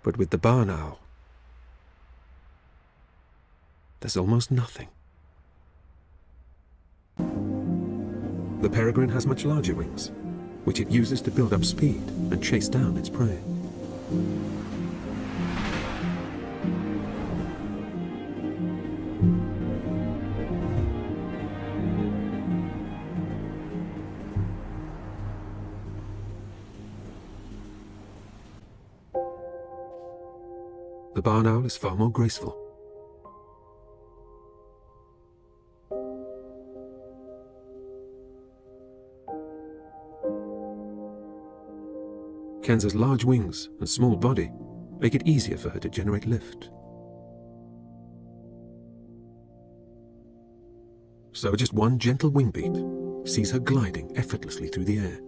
But with the barn owl, there's almost nothing. The peregrine has much larger wings, which it uses to build up speed and chase down its prey. The barn owl is far more graceful. Kenza's large wings and small body make it easier for her to generate lift. So just one gentle wing beat sees her gliding effortlessly through the air.